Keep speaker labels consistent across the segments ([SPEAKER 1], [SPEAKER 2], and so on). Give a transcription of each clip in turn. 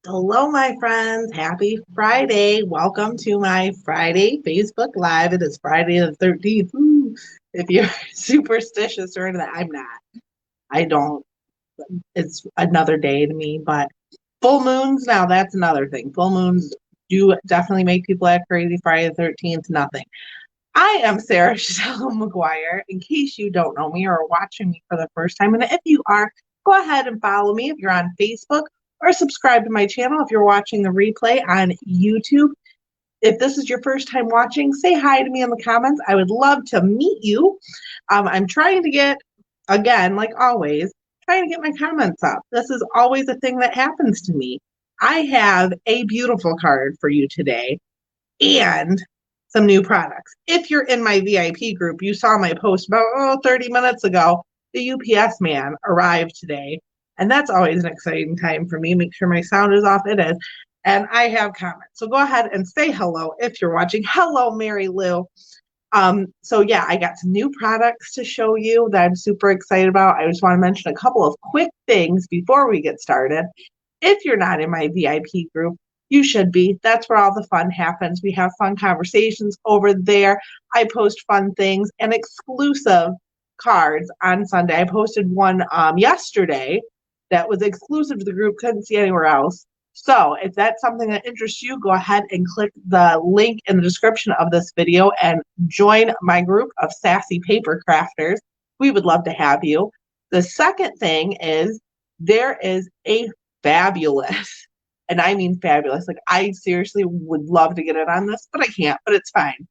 [SPEAKER 1] Hello, my friends. Happy Friday. Welcome to my Friday Facebook Live. It is Friday the 13th. Woo. If you're superstitious or anything, I'm not. I don't. It's another day to me, but full moons, now that's another thing. Full moons do definitely make people act crazy. Friday the 13th, nothing. I am Sarah Chatelle McGuire. In case you don't know me or are watching me for the first time, and if you are, go ahead and follow me if you're on Facebook or subscribe to my channel if you're watching the replay on YouTube. If this is your first time watching, say hi to me in the comments. I would love to meet you. I'm trying to get, again, like always, trying to get my comments up. This is always a thing that happens to me. I have a beautiful card for you today and some new products. If you're in my VIP group, you saw my post about 30 minutes ago. The UPS man arrived today, and that's always an exciting time for me. Make sure my sound is off. It is. And I have comments. So go ahead and say hello if you're watching. Hello, Mary Lou. So yeah, I got some new products to show you that I'm super excited about. I just want to mention a couple of quick things before we get started. If you're not in my VIP group, you should be. That's where all the fun happens. We have fun conversations over there. I post fun things and exclusive cards on Sunday. I posted one yesterday that was exclusive to the group, couldn't see anywhere else. So if that's something that interests you, go ahead and click the link in the description of this video and join my group of sassy paper crafters. We would love to have you. The second thing is there is a fabulous, and I mean fabulous, like I seriously would love to get in on this, but I can't, but it's fine.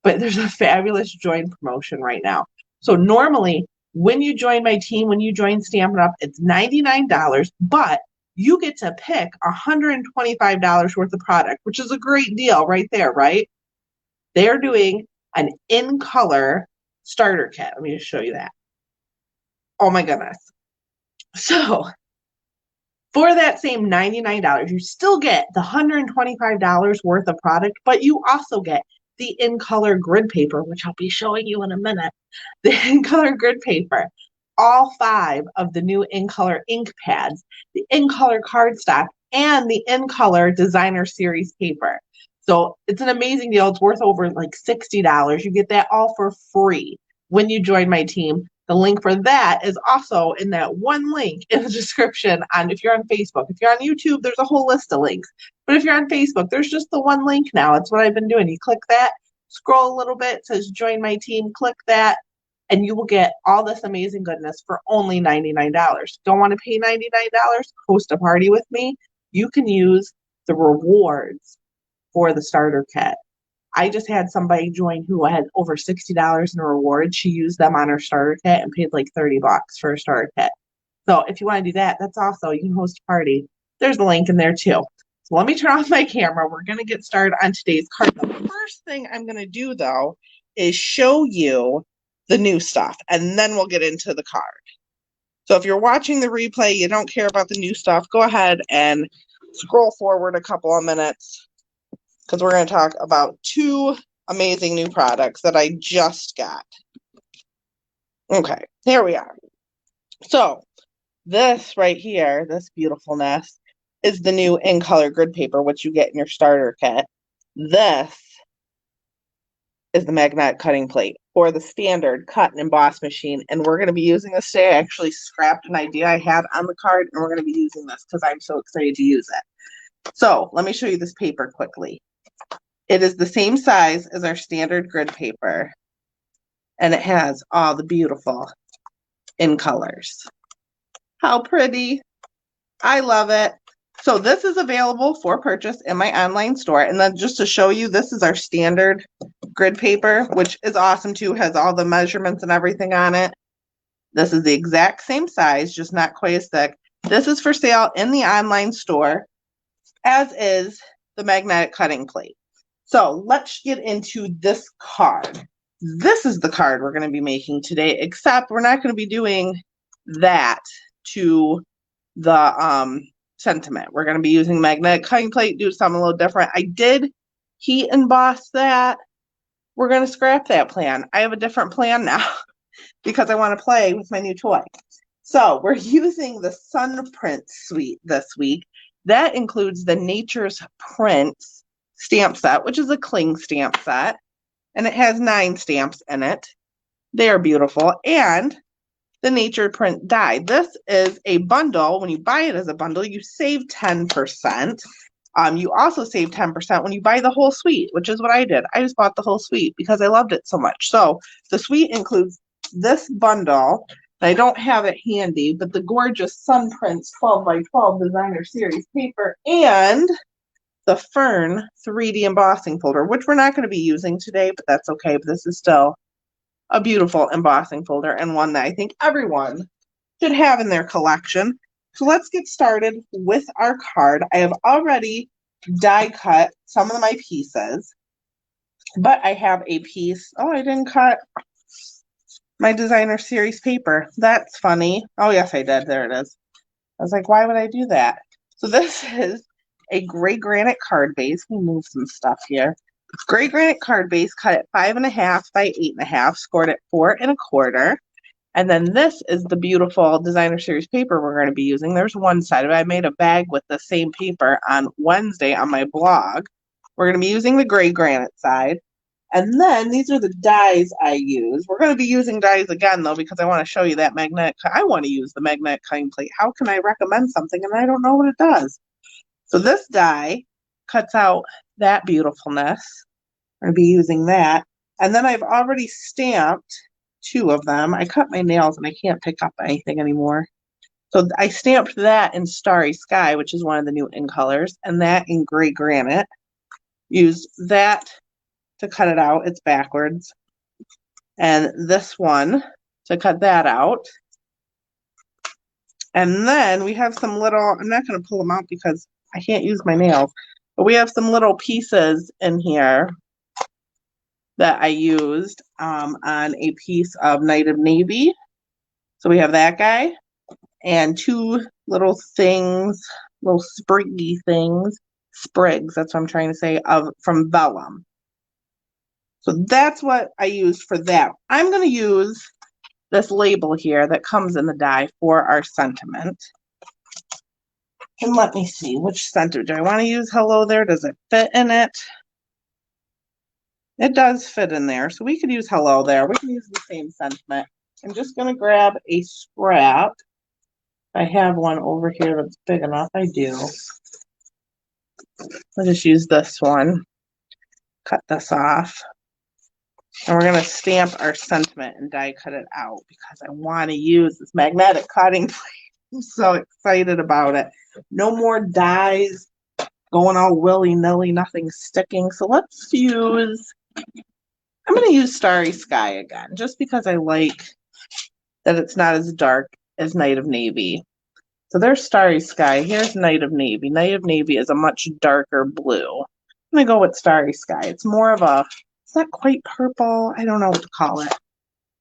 [SPEAKER 1] But there's a fabulous join promotion right now. So normally when you join my team, when you join Stampin' Up, it's $99, but you get to pick $125 worth of product, which is a great deal right there, right? They're doing an in color starter kit. Let me just show you that. Oh my goodness. So for that same $99, you still get the $125 worth of product, but you also get the in color grid paper, which I'll be showing you in a minute. The in color grid paper, all 5 of the new in color ink pads, the in color cardstock, and the in color designer series paper. So it's an amazing deal. It's worth over like $60. You get that all for free when you join my team. The link for that is also in that one link in the description on if you're on Facebook. If you're on YouTube, there's a whole list of links. But if you're on Facebook, there's just the one link now. It's what I've been doing. You click that, scroll a little bit, it says join my team, click that, and you will get all this amazing goodness for only $99. Don't want to pay $99? Host a party with me. You can use the rewards for the starter kit. I just had somebody join who had over $60 in rewards. She used them on her starter kit and paid like $30 for a starter kit. So if you want to do that, that's also, you can host a party. There's a link in there too. So let me turn off my camera. We're going to get started on today's card. The first thing I'm going to do though is show you the new stuff and then we'll get into the card. So if you're watching the replay, you don't care about the new stuff, go ahead and scroll forward a couple of minutes, because we're going to talk about 2 amazing new products that I just got. Okay, here we are. So this right here, this beautifulness, is the new in color grid paper, which you get in your starter kit. This is the magnetic cutting plate or the standard cut and emboss machine. And we're going to be using this today. I actually scrapped an idea I had on the card, and we're going to be using this because I'm so excited to use it. So let me show you this paper quickly. It is the same size as our standard grid paper, and it has all the beautiful in colors. How pretty. I love it. So this is available for purchase in my online store. And then just to show you, this is our standard grid paper, which is awesome too, has all the measurements and everything on it. This is the exact same size, just not quite as thick. This is for sale in the online store, as is the magnetic cutting plate. So let's get into this card. This is the card we're going to be making today, except we're not going to be doing that to the sentiment. We're going to be using magnetic cutting plate, do something a little different. I did heat emboss that. We're going to scrap that plan. I have a different plan now because I want to play with my new toy. So we're using the Sun Print suite this week. That includes the Nature's Prints stamp set, which is a cling stamp set, and it has 9 stamps in it. They are beautiful. And the Nature Print die. This is a bundle. When you buy it as a bundle, you save 10%. You also save 10% when you buy the whole suite, which is what I did. I just bought the whole suite because I loved it so much. So the suite includes this bundle. I don't have it handy, but the gorgeous Sun Prints 12 by 12 designer series paper and the Fern 3D embossing folder, which we're not going to be using today, but that's okay. But this is still a beautiful embossing folder and one that I think everyone should have in their collection. So let's get started with our card. I have already die cut some of my pieces, but I have a piece. Oh, I didn't cut my designer series paper. That's funny. Oh, yes, I did. There it is. I was like, why would I do that? So this is a gray granite card base. Let me move some stuff here. Gray granite card base cut at 5.5 by 8.5, scored at 4 1/4. And then this is the beautiful designer series paper we're going to be using. There's one side of it. I made a bag with the same paper on Wednesday on my blog. We're going to be using the gray granite side. And then these are the dies I use. We're going to be using dies again, though, because I want to show you that magnetic. I want to use the magnetic cutting plate. How can I recommend something and I don't know what it does? So this die cuts out that beautifulness. We're going to be using that. And then I've already stamped 2 of them. I cut my nails and I can't pick up anything anymore. So I stamped that in Starry Sky, which is one of the new in colors, and that in gray granite. Used that to cut it out. It's backwards. And this one to cut that out. And then we have some little, I'm not going to pull them out because I can't use my nails, but we have some little pieces in here that I used on a piece of Night of Navy. So we have that guy and 2 little things, little spriggy things, sprigs, that's what I'm trying to say, from vellum. So that's what I used for that. I'm going to use this label here that comes in the die for our sentiment. And let me see, which sentiment do I want to use? Hello there. Does it fit in it? It does fit in there. So we could use hello there. We can use the same sentiment. I'm just going to grab a scrap. I have one over here that's big enough. I do. I'll just use this one. Cut this off. And we're going to stamp our sentiment and die cut it out because I want to use this magnetic cutting plate. I'm so excited about it. No more dies going all willy-nilly, nothing sticking. So let's use, I'm going to use Starry Sky again, just because I like that it's not as dark as Night of Navy. So there's Starry Sky. Here's Night of Navy. Night of Navy is a much darker blue. I'm going to go with Starry Sky. It's more of a, it's not quite purple. I don't know what to call it.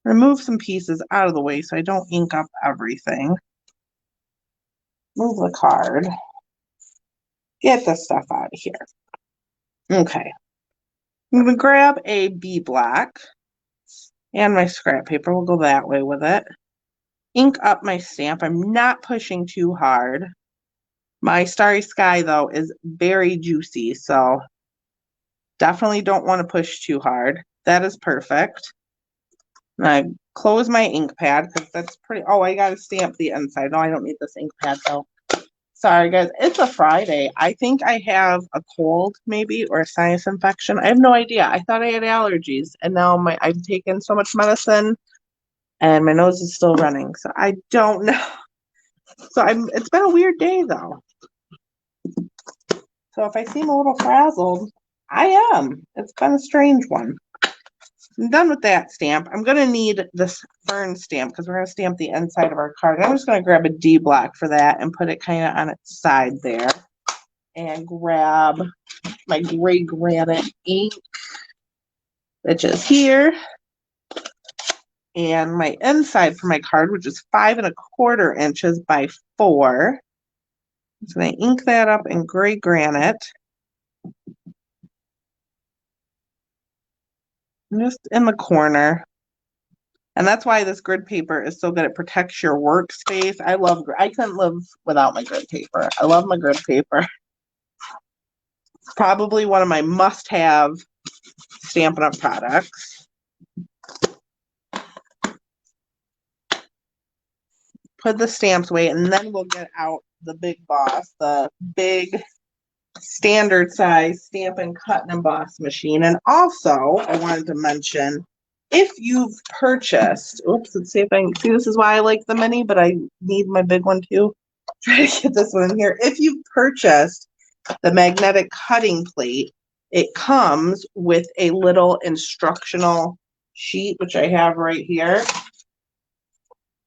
[SPEAKER 1] Remove some pieces out of the way so I don't ink up everything. Move the card. Get this stuff out of here. Okay. I'm going to grab a B block and my scrap paper. We'll go that way with it. Ink up my stamp. I'm not pushing too hard. My Starry Sky, though, is very juicy, so definitely don't want to push too hard. That is perfect. And I close my ink pad because that's pretty, oh, I got to stamp the inside. No, I don't need this ink pad, though. Sorry, guys. It's a Friday. I think I have a cold, maybe, or a sinus infection. I have no idea. I thought I had allergies, and now I've taken so much medicine, and my nose is still running. So I don't know. So it's been a weird day, though. So if I seem a little frazzled, I am. It's been a strange one. I'm done with that stamp. I'm going to need this Fern stamp because we're going to stamp the inside of our card. I'm just going to grab a D block for that and put it kind of on its side there. And grab my gray granite ink, which is here. And my inside for my card, which is 5 1/4 inches by 4. I'm just going to ink that up in gray granite. Just in the corner. And that's why this grid paper is so good. It protects your workspace. I couldn't live without my grid paper. I love my grid paper. Probably one of my must-have Stampin' Up! Products. Put the stamps away, and then we'll get out the big boss, the big standard size Stampin' Cut and Emboss machine. And also, I wanted to mention, if you've purchased, oops, let's see if I can see, this is why I like the mini, but I need my big one too. Try to get this one in here. If you've purchased the magnetic cutting plate, it comes with a little instructional sheet, which I have right here.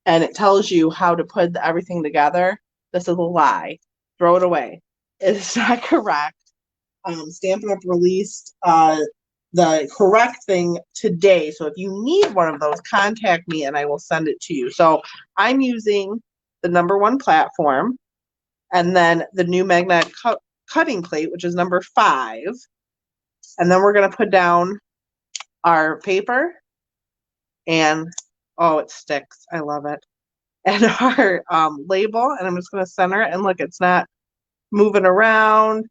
[SPEAKER 1] And it tells you how to put everything together. This is a lie. Throw it away. It's not correct. Stampin' Up! Released the correct thing today. So if you need one of those, contact me and I will send it to you. So I'm using the #1 platform and then the new magnetic cutting plate, which is #5. And then we're going to put down our paper and, oh, it sticks. I love it. And our label, and I'm just going to center it, and look, it's not moving around.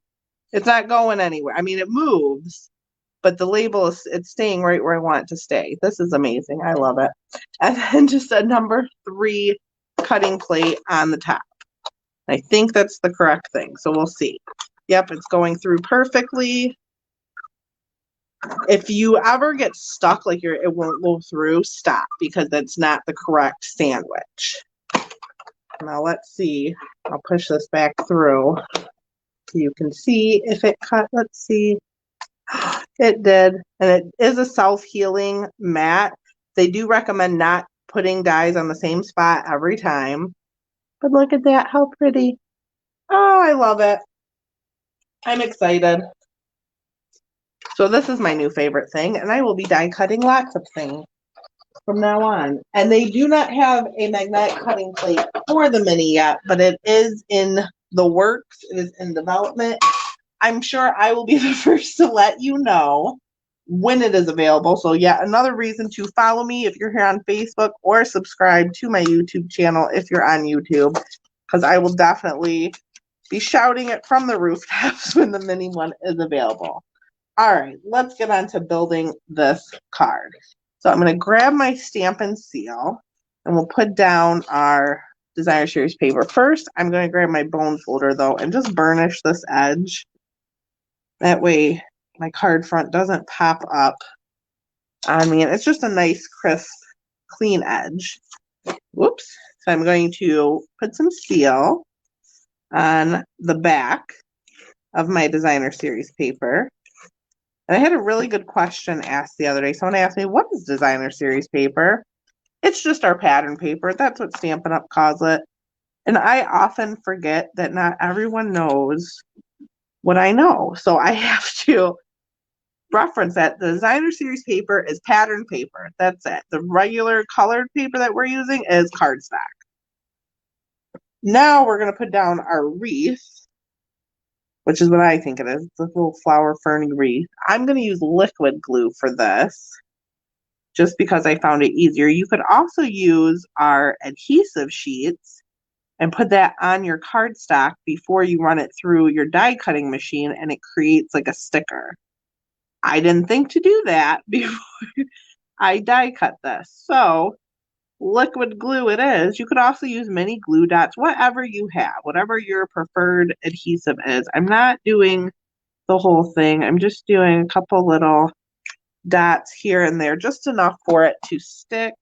[SPEAKER 1] It's not going anywhere. I mean, it moves, but the label it's staying right where I want it to stay. This is amazing. I love it. And then just a #3 cutting plate on the top. I think that's the correct thing, so we'll see. Yep, it's going through perfectly. If you ever get stuck, like it won't go through, stop, because that's not the correct sandwich. Now let's see. I'll push this back through so you can see if it cut. Let's see. It did. And it is a self-healing mat. They do recommend not putting dies on the same spot every time. But look at that. How pretty. Oh, I love it. I'm excited. So this is my new favorite thing, and I will be die cutting lots of things from now on. And they do not have a magnetic cutting plate for the mini yet, but it is in the works. It is in development. I'm sure I will be the first to let you know when it is available. So yeah, another reason to follow me if you're here on Facebook, or subscribe to my YouTube channel if you're on YouTube, because I will definitely be shouting it from the rooftops when the mini one is available. All right, let's get on to building this card. So I'm going to grab my Stampin' Seal, and we'll put down our Designer Series paper. First, I'm going to grab my bone folder, though, and just burnish this edge. That way my card front doesn't pop up on me, and it's just a nice, crisp, clean edge. Whoops. So I'm going to put some seal on the back of my Designer Series paper. And I had a really good question asked the other day. Someone asked me, what is Designer Series paper? It's just our pattern paper. That's what Stampin' Up! Calls it. And I often forget that not everyone knows what I know. So I have to reference that. The Designer Series paper is pattern paper. That's it. The regular colored paper that we're using is cardstock. Now we're going to put down our wreath, which is what I think it is. It's a little flower ferny wreath. I'm going to use liquid glue for this, just because I found it easier. You could also use our adhesive sheets and put that on your cardstock before you run it through your die cutting machine, and it creates like a sticker. I didn't think to do that before I die cut this. So liquid glue it is. You could also use mini glue dots, whatever you have, whatever your preferred adhesive is. I'm not doing the whole thing. I'm just doing a couple little dots here and there, just enough for it to stick.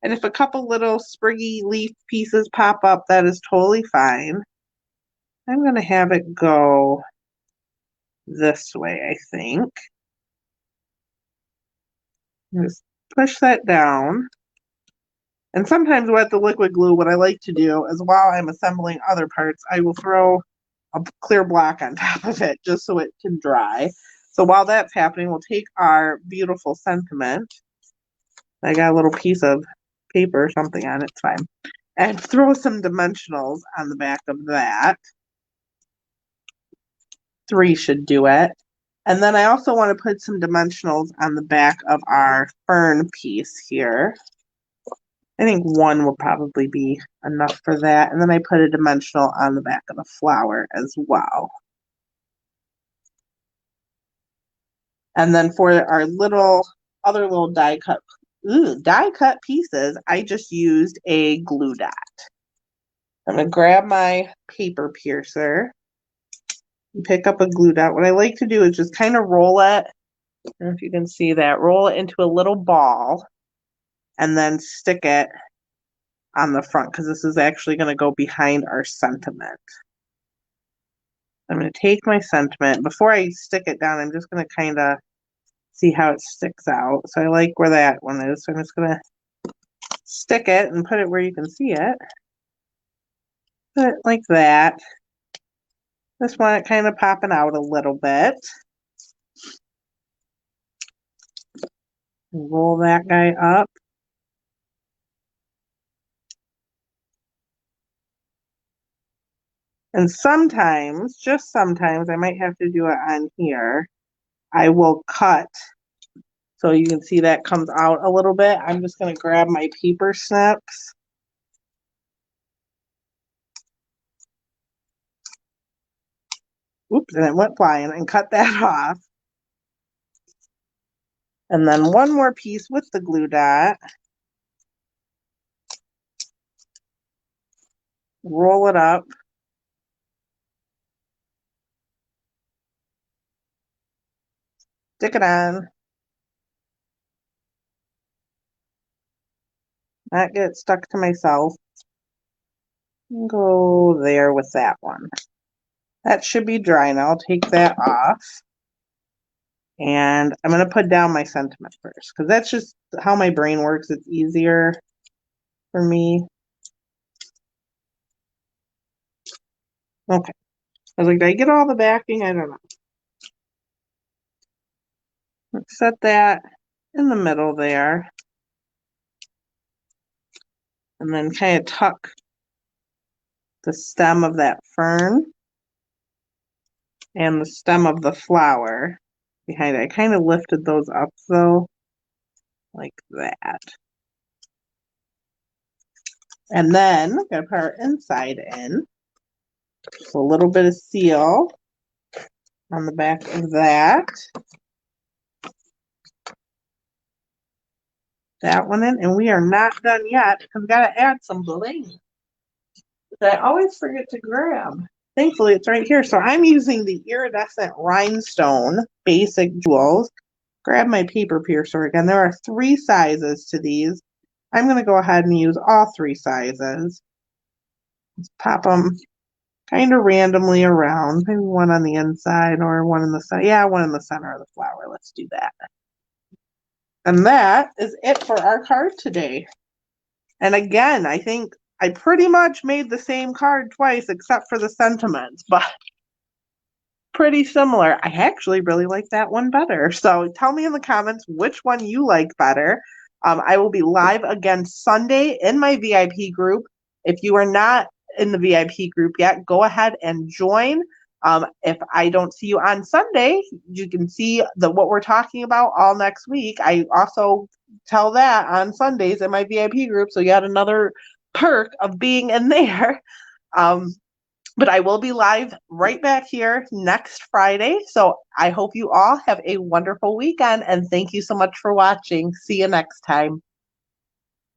[SPEAKER 1] And if a couple little spriggy leaf pieces pop up, that is totally fine. I'm going to have it go this way, I think. Just push that down. And sometimes with the liquid glue, what I like to do is, while I'm assembling other parts, I will throw a clear block on top of it just so it can dry. So while that's happening, we'll take our beautiful sentiment. I got a little piece of paper or something on it, it's fine. And throw some dimensionals on the back of that. 3 should do it. And then I also want to put some dimensionals on the back of our fern piece here. I think one will probably be enough for that. And then I put a dimensional on the back of the flower as well. And then for our other little die cut pieces, I just used a glue dot. I'm gonna grab my paper piercer and pick up a glue dot. What I like to do is just kind of roll it. I don't know if you can see that. Roll it into a little ball and then stick it on the front because this is actually going to go behind our sentiment. I'm going to take my sentiment. Before I stick it down, I'm just going to kind of see how it sticks out. So I like where that one is. So I'm just going to stick it and put it where you can see it. Put it like that. Just want it kind of popping out a little bit. Roll that guy up. And sometimes, just sometimes, I might have to do it on here. I will cut so you can see that comes out a little bit. I'm just going to grab my paper snips. Oops, and it went flying, and cut that off. And then one more piece with the glue dot. Roll it up. Stick it on. Not get stuck to myself. Go there with that one. That should be dry now. I'll take that off. And I'm going to put down my sentiment first because that's just how my brain works. It's easier for me. Okay. I was like, did I get all the backing? I don't know. Let's set that in the middle there. And then kind of tuck the stem of that fern and the stem of the flower behind it. I kind of lifted those up though, like that. And then I'm going to put our inside in. So a little bit of seal on the back of that. That one in, and we are not done yet because we got to add some bling that I always forget to grab. Thankfully, it's right here. So I'm using the iridescent rhinestone basic jewels. Grab my paper piercer again. There are 3 sizes to these. I'm going to go ahead and use all 3 sizes. Just pop them kind of randomly around. Maybe one on the inside or one in the center. Yeah, one in the center of the flower. Let's do that. And that is it for our card today. And again, I think I pretty much made the same card twice except for the sentiments, but pretty similar. I actually really like that one better. So tell me in the comments which one you like better. I will be live again Sunday in my VIP group. If you are not in the VIP group yet, go ahead and join. If I don't see you on Sunday, you can see what we're talking about all next week. I also tell that on Sundays in my VIP group, so you had another perk of being in there. But I will be live right back here next Friday. So I hope you all have a wonderful weekend, and thank you so much for watching. See you next time.